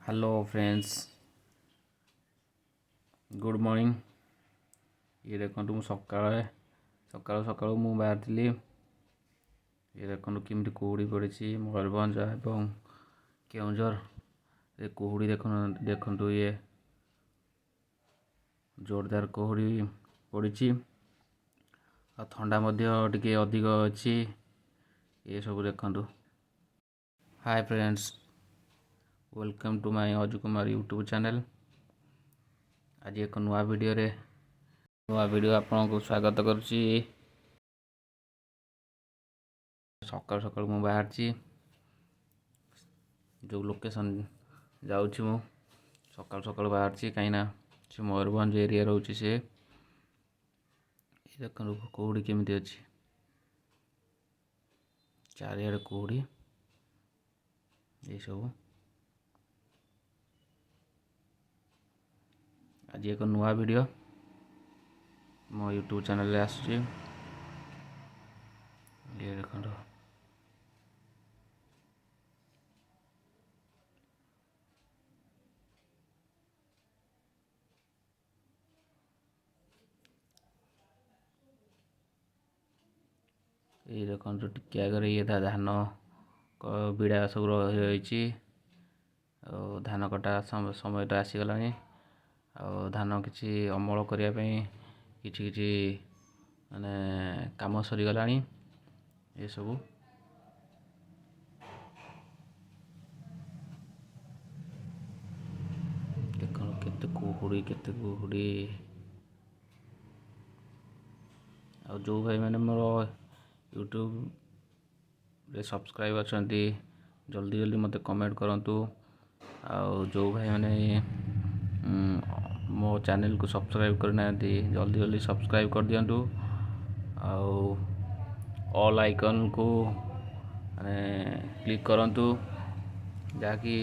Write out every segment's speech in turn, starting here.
Hello friends, good morning. ये देखो मु सकाଳେ सकाळु सकाळु मु बाहर ये देखो किमती कुहुड़ी पड़ी मयूरभंज एवं केउझर ये कुहुड़ी देखु ये जोरदार कुहुड़ी पड़ी ठंडा टिके अधिक अच्छी ये सब देखु। Hi friends, welcome to my Aju Kumar YouTube channel. आज एक नुआ वीडियो आपको स्वागत करुच्ची। सकाल सकाल मु बाहर जो लोकेशन जाऊँगी मु सकाल सकाल बाहर कहीं से मयूरभंज एरिया रोचे से देख कुहुड़ी केमी अच्छी चारियाडे कुहुड़ी ये सब। आज एक नुआ वीडियो मो यूट्यूब चैनल आसुची। ये देखो ये देखो टिके आगे ये धान बिड़ा सब रही धान कटा समय आसीगला धान किसी अमल करने कि माने काम सरीगला ये सब। देख केते कुहुड़ी जो भाई मैंने मोर यूट्यूब रे सब्सक्राइब अच्छा जल्दी जल्दी मत कमेंट करूँ। जो भाई मैंने मो चैनल को सब्सक्राइब करना जल्दी जल्दी सब्सक्राइब कर दिंटू। ऑल आइकन को क्लिक करूँ जहाँकि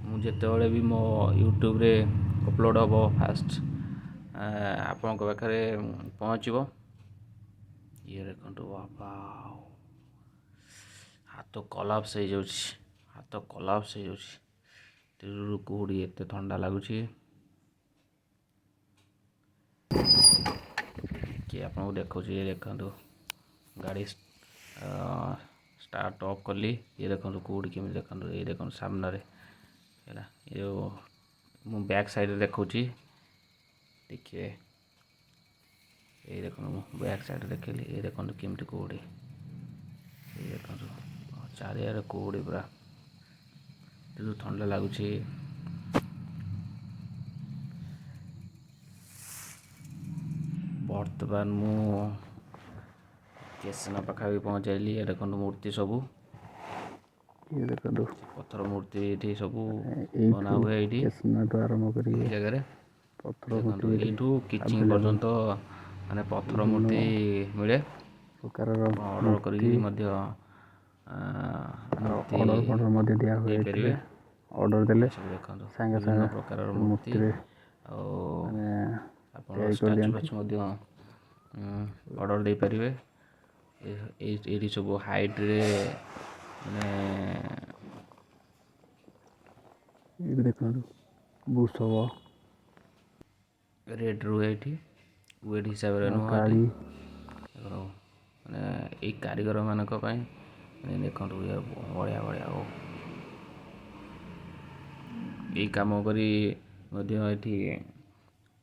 मुझे भी मो यूट्यूब रे अपलोड हम फास्ट आपण पाखे पहुँचब। ये देखो बाबा हाथ कलाप्स हो हाथ कलाप्स हो कुहुड़ी एत ठंडा लगुच कि आपको देखो ये देखो गाड़ी स्टार्ट ऑफ कली। ये देखो कुहुड़ी केमी देखो ये देखो सामने ये मु बैक साइड देखुची देखिए ये देखो बैक साइड देखिए ये देखो केमती कुहुड़ी ये देखो चारियाडे कुहुड़ी पूरा ठंडा लगुच। बर्तमान मु केसना पाखा भी पहुँचाइली। ये देखो मूर्ति सबू ये देखो पत्थर मूर्ति ये सब बना हुए ये जगह देखो यू किचिंग पर्यंत माने पत्थर मूर्ति मिले ऑर्डर कर ऑर्डर देले विभिन्न प्रकार मूर्ति ऑर्डर दे पारे। ये सब हाइट रे माने देखो बुसब रेड रुए वेट हिसाब से नुह माने ये कारीगर मान देखो बढ़िया बढ़िया यही कम करी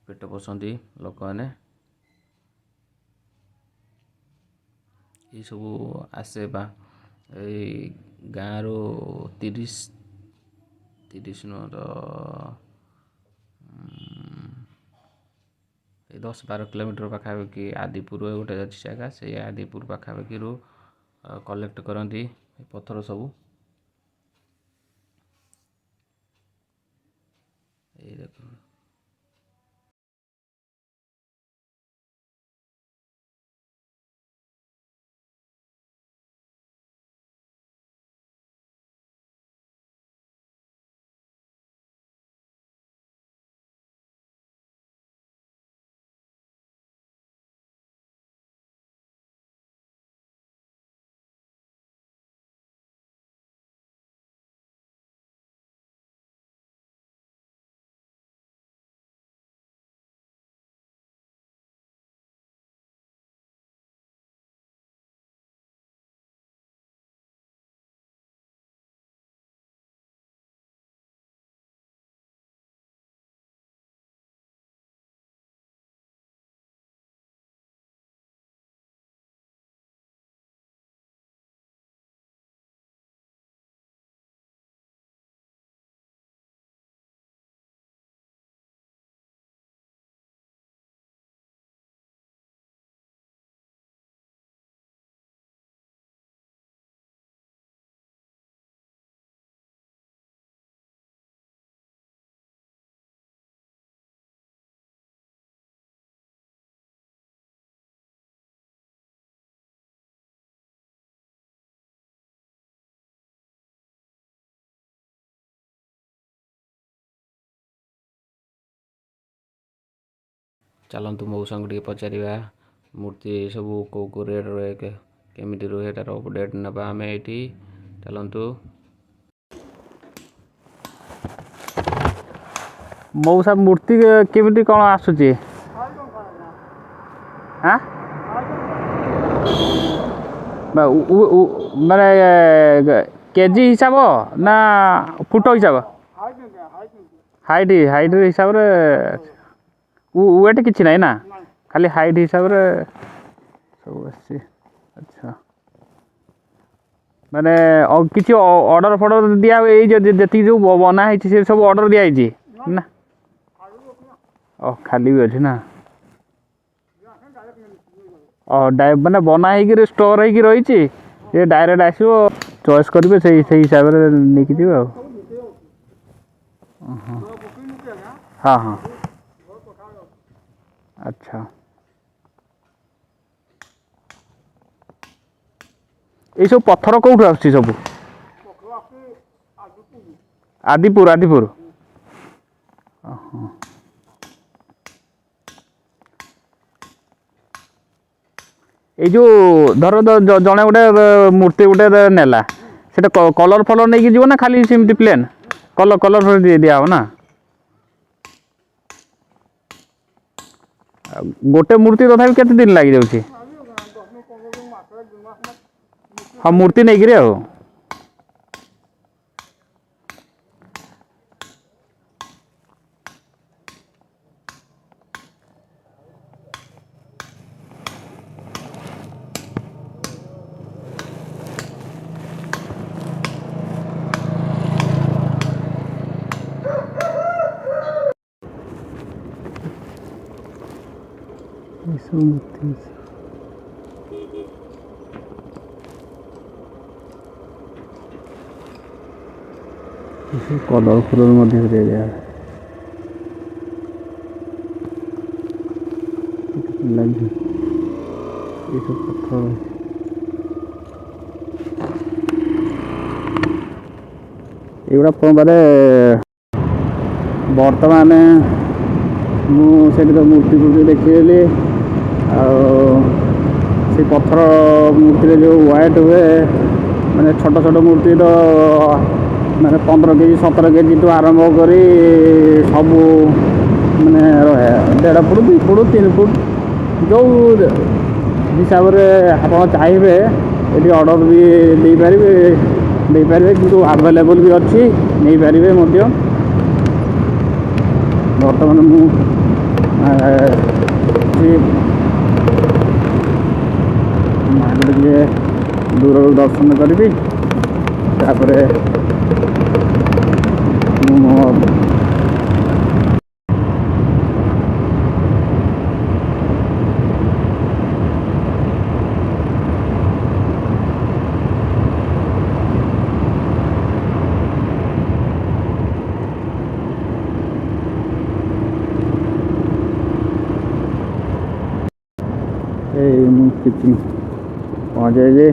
पेट पोषंती लोक मैंने ये सब आसे बा गाँ रू 30 नुह तो 10-12 किलोमीटर पाखापाखि आदिपुर गोटे अच्छी जगह से आदिपुर पाखापाखि कलेक्ट करती पत्थर सब ये देखो। चलतु मौसा को पचारा मूर्ति सब कौ कौ रेट रहे केमी रुहे तार अपडेट नवा आम ये चलतु मौसा मूर्ति केमी कौन आसूची हाँ माने केजी हिसाब ना फुट हिसाब हाइट हाइट हिसाब रे वेट किसी ना ना खाली हाइट हिसाब रे सब अच्छी अच्छा माने किसी ऑर्डर फॉर्डर दिया जी जो बना है सब ऑर्डर दिखाई ना खाली भी अच्छी ना माने बना है स्टोर है रही ये डायरेक्ट आसो चॉइस करेंगे से हिसाब से नहीं जी हाँ हाँ अच्छा ये सब पत्थर कौटू आस सब आदिपुर आदिपुर ये जो धर जड़े गोटे मूर्ति गोटे नेला से कलर फलर नहीं जीव ना खाली सेमती प्लेन कलर कलर दिया ना गोटे मूर्ति तथा केते दिन लग जाऊँ हाँ मूर्ति नहीं गिरे हो कलर फलर मध्य दिया लगे ये सब पत्थर एगुड़ा माने बर्तमान मुझे तो मूर्ति फूर्ति देखी से पत्थर मूर्ति जो व्हाइट हुए माने छोट छोट मूर्ति तो माने 15 केजी 17 केजी तो आरंभ कर सब माने रहे 1.5 फुट 2 फुट 3 फुट जो हिसाब से आप चाहिए ये ऑर्डर भी दे पारे कि आवेलेबल भी अच्छी नहीं पारे बर्तमान मुझे दूर दर्शन करी किचन पहुँच जाए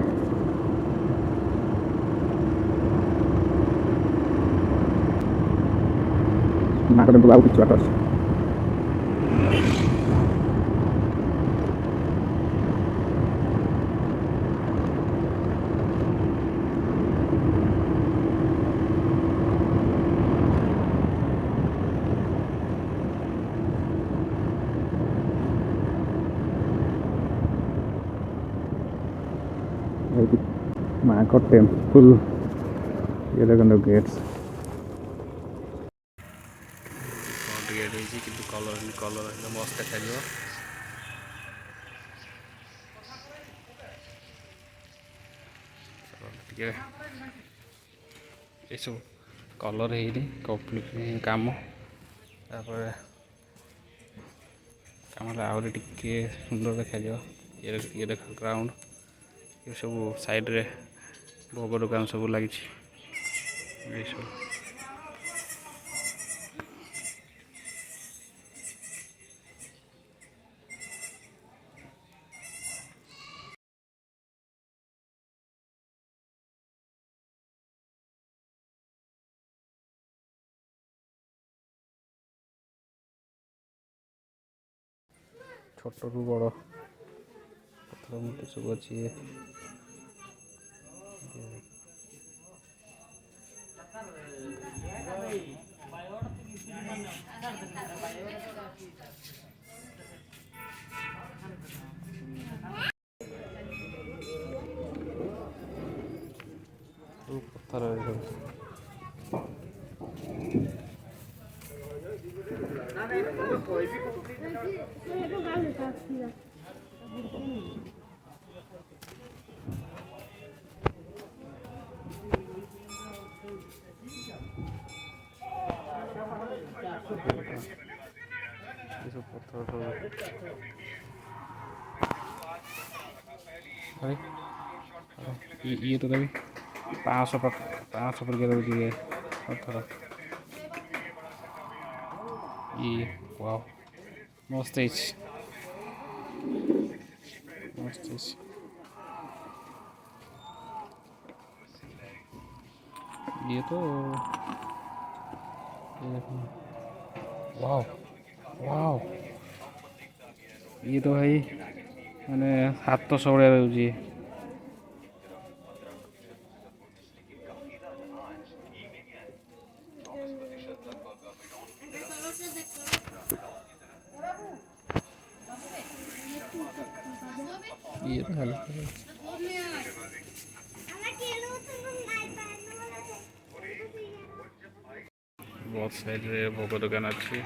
मार्केट तो किसी बाट अच्छे माँ का टेम्पल ये देखो गेट्स गेट है कि कलर कलर मस्त देखा ये सब कलर है कम्प्लीट काम कम आहरी टे सुंदर देखा ये देख ग्राउंड ये सब साइड रे भोग दुकान सब लगी ଛୋଟରୁ ବଡ଼ ପଥର ମୂର୍ତ୍ତି ସବୁ ଅଛି। ସବୁ ପଥରରେ ଏସବୁ ପଥର ସବୁ ଇଏ ତ ଦେବି 500 ପରିକା ଦେଉଛି ଇଏ ପଥର। ଇଏ ୱାଓ ମସ୍ତ ହେଇଛି, ମସ୍ତ ହେଇଛି। ଇଏ ତ ୱାଓ ୱାଓ, ଇଏ ତ ଭାଇ ମାନେ 700 ଭଳିଆ ଦେଉଛି। ଇଏ ତ ହାଲକା ବହୁତ ସାଇଡ଼ରେ ଭୋଗ ଦୋକାନ ଅଛି।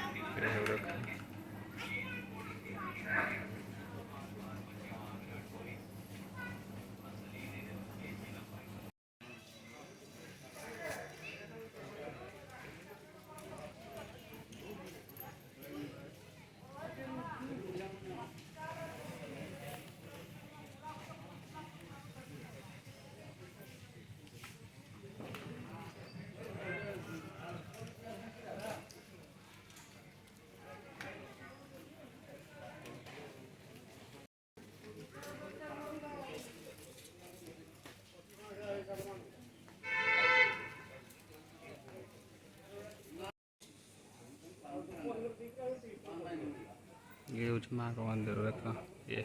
ये ହେଉଛି ମାଆଙ୍କ ମନ୍ଦିର ଦେଖ। ଇଏ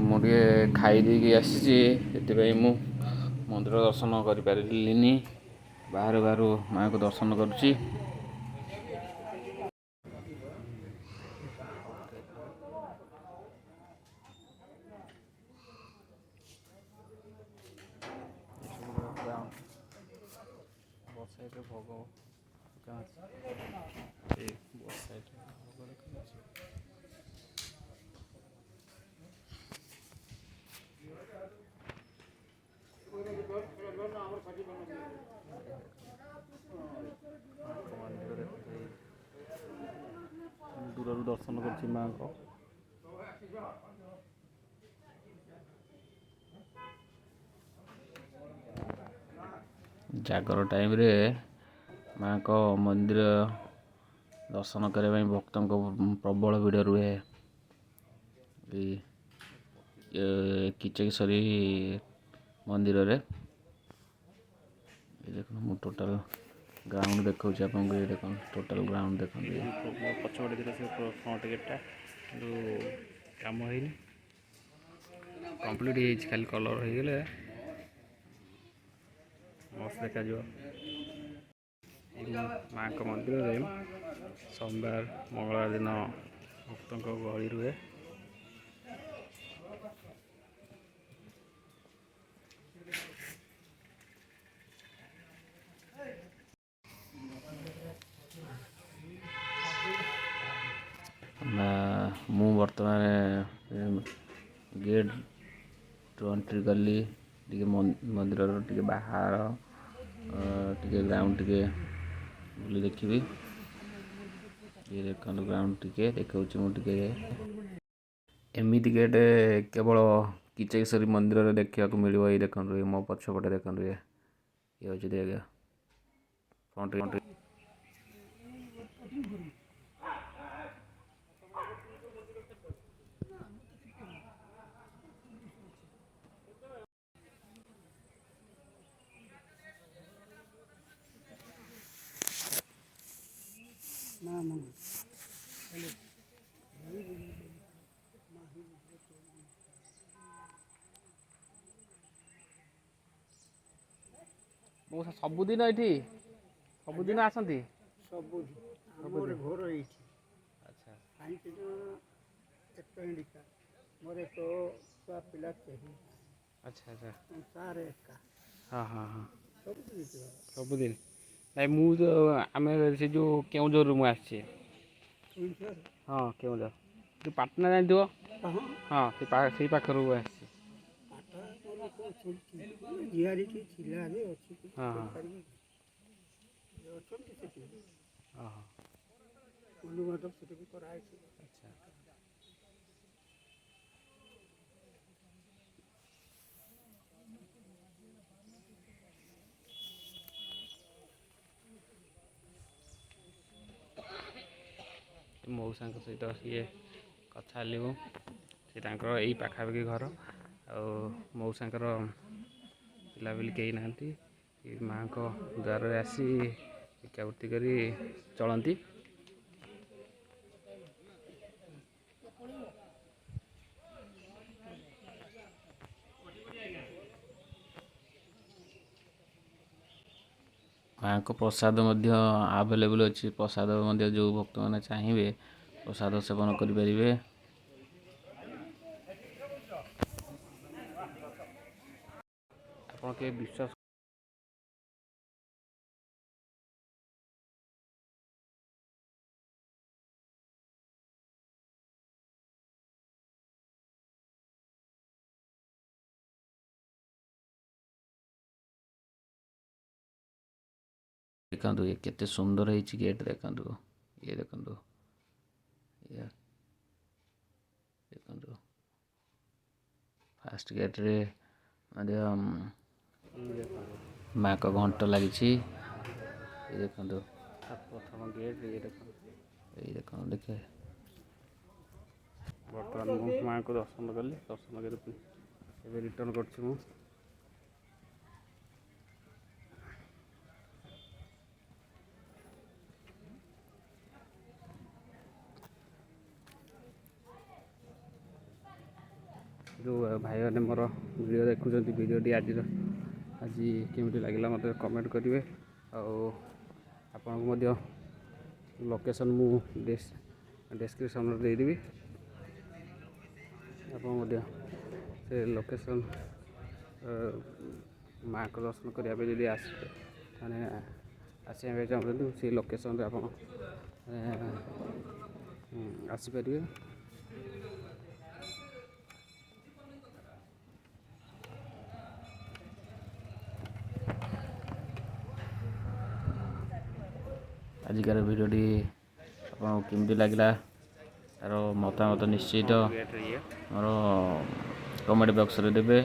ମୁଁ ଟିକେ ଖାଇ ଦେଇକି ଆସିଛି, ସେଥିପାଇଁ ମୁଁ ମନ୍ଦିର ଦର୍ଶନ କରିପାରିଲିନି। ବାହାରୁ ବାହାରୁ ମାଆଙ୍କୁ ଦର୍ଶନ କରୁଛି। ବସ୍ ସାଇଡ଼୍ରେ ଭୋଗ ଦୋକାନ ଅଛି। ବସ୍ ସାଇଡ଼୍ରେ ଭୋଗ ଦୋକାନ ଅଛି। ଦୂରରୁ ଦର୍ଶନ କରୁଛି ମାଆଙ୍କ। ଜାଗର ଟାଇମ୍ରେ ମାଆଙ୍କ ମନ୍ଦିର ଦର୍ଶନ କରିବା ପାଇଁ ଭକ୍ତଙ୍କ ପ୍ରବଳ ଭିଡ଼ ରୁହେ। କିଚକେଶ୍ୱରୀ ମନ୍ଦିରରେ ଦେଖନ୍ତୁ, ମୁଁ ଟୋଟାଲ ଗ୍ରାଉଣ୍ଡ ଦେଖାଉଛି ଆପଣଙ୍କୁ। ଏଇ ଦେଖନ୍ତୁ, ଟୋଟାଲ ଗ୍ରାଉଣ୍ଡ ଦେଖନ୍ତୁ। ପଛପଟେ ଥିଲା ସେ ଫ୍ରଣ୍ଟ ଗେଟ୍ଟା, କିନ୍ତୁ କାମ ହେଇନି, କମ୍ପ୍ଲିଟ୍ ହେଇଯାଇଛି। ଖାଲି କଲର୍ ହେଇଗଲେ ମସ୍ତ ଦେଖାଯିବ। ମାଆଙ୍କ ମନ୍ଦିରରେ ସୋମବାର ମଙ୍ଗଳବାର ଦିନ ଭକ୍ତଙ୍କ ଗହଳି ରୁହେ। ମୁଁ ବର୍ତ୍ତମାନ ଗେଟ୍ ଏଣ୍ଟ୍ରି କଲି। ଟିକେ ମନ୍ଦିରର ଟିକେ ବାହାର ଟିକେ ଗ୍ରାଉଣ୍ଡ ଟିକେ ବୁଲି ଦେଖିବି। ଇଏ ଦେଖନ୍ତୁ, ଗ୍ରାଉଣ୍ଡ ଟିକେ ଦେଖାଉଛି। ମୁଁ ଟିକେ ଏମିତି ଗେଟ୍ କେବଳ କିଚକେଶ୍ୱରୀ ମନ୍ଦିରରେ ଦେଖିବାକୁ ମିଳିବ। ଏଇ ଦେଖନ୍ତୁ, ମୋ ପଛପଟେ ଦେଖନ୍ତୁ, ଇଏ ହେଉଛି ଆଜ୍ଞା ଫ୍ରଣ୍ଟ। ମଉସା ସବୁଦିନ ଏଠି ସବୁଦିନ ଆସନ୍ତି? ଆମର ଘର ଏଇଠି ଆଚ୍ଛା କାହିଁକି ନା ଏକ ଇଣ୍ଡିକା ମୋର ଏକ ଛୁଆ ପିଲା କେହି ଆଚ୍ଛା ଆଚ୍ଛା ସଂସାର ଏକା ହଁ ହଁ ହଁ ସବୁଦିନ ଯିବା ସବୁଦିନ ନାଇଁ ମୁଁ ତ ଆମେ ସେ ଯେଉଁ କେଉଁଝରରୁ ମୁଁ ଆସିଛି। ହଁ କେଉଁଝର ଯେଉଁ ପାଟନା ଜାଣିଥିବ? ହଁ ହଁ ସେଇ ପାଖରୁ ଆସିଛି। ପାଠ ଲୋକ ଅଛନ୍ତି ଝିଆରିଟି ଥିଲା ଯେ ଅଛି କିଛି ହଁ ହଁ କରିପାରିବେ ଅଛନ୍ତି ସେଠି ଓହୋ ବନ୍ଧୁବାନ୍ଧବ ସେଠି ବି କରାହେଇଛି। ଆଚ୍ଛା ମଉସାଙ୍କ ସହିତ ଇଏ କଥା ହେଲି ମୁଁ ସେ ତାଙ୍କର ଏଇ ପାଖାପାଖି ଘର ଆଉ ମଉସାଙ୍କର ପିଲାପିଲି କେହି ନାହାନ୍ତି ମାଆଙ୍କ ଦ୍ୱାରରେ ଆସି ଭିକ୍ଷାବୃତ୍ତି କରି ଚଳନ୍ତି। ମାଆଙ୍କ ପ୍ରସାଦ ମଧ୍ୟ ଆଭେଲେବୁଲ୍ ଅଛି। ପ୍ରସାଦ ମଧ୍ୟ ଯେଉଁ ଭକ୍ତମାନେ ଚାହିଁବେ ପ୍ରସାଦ ସେବନ କରିପାରିବେ। ଆପଣ କେବେ ବିଶ୍ୱାସ ଦେଖନ୍ତୁ ଇଏ କେତେ ସୁନ୍ଦର ହେଇଛି ଗେଟ୍ ଦେଖନ୍ତୁ ଇଏ ଦେଖନ୍ତୁ ଇଏ ଦେଖନ୍ତୁ ଫାଷ୍ଟ ଗେଟ୍ରେ ମଧ୍ୟ ମାଆଙ୍କ ଘଣ୍ଟ ଲାଗିଛି। ଇଏ ଦେଖନ୍ତୁ ପ୍ରଥମ ଗେଟ୍ ଇଏ ଦେଖନ୍ତୁ ଏଇ ଦେଖନ୍ତୁ ଦେଖେ ବର୍ତ୍ତମାନ ମୁଁ ମାଆଙ୍କୁ ଦର୍ଶନ କଲି ଦର୍ଶନ କରି ଏବେ ରିଟର୍ଣ୍ଣ କରୁଛି ମୁଁ। ଯେଉଁ ଭାଇମାନେ ମୋର ଭିଡ଼ିଓ ଦେଖୁଛନ୍ତି ଭିଡ଼ିଓଟି ଆଜି କେମିତି ଲାଗିଲା ମୋତେ କମେଣ୍ଟ କରିବେ ଆଉ ଆପଣଙ୍କୁ ମଧ୍ୟ ଲୋକେସନ୍ ମୁଁ ଡେସ୍କ୍ରିପସନ୍ରେ ଦେଇଦେବି ଆପଣ ମଧ୍ୟ ସେ ଲୋକେସନ୍ ମାଆଙ୍କ ଦର୍ଶନ କରିବା ପାଇଁ ଯଦି ମାନେ ଆସିବା ପାଇଁ ଚାହୁଁଛନ୍ତି ସେଇ ଲୋକେସନ୍ରେ ଆପଣ ଆସିପାରିବେ। ଆଜିକାର ଭିଡ଼ିଓଟି ଆପଣଙ୍କୁ କେମିତି ଲାଗିଲା ତାର ମତାମତ ନିଶ୍ଚିତ ମୋର କମେଣ୍ଟ ବକ୍ସରେ ଦେବେ।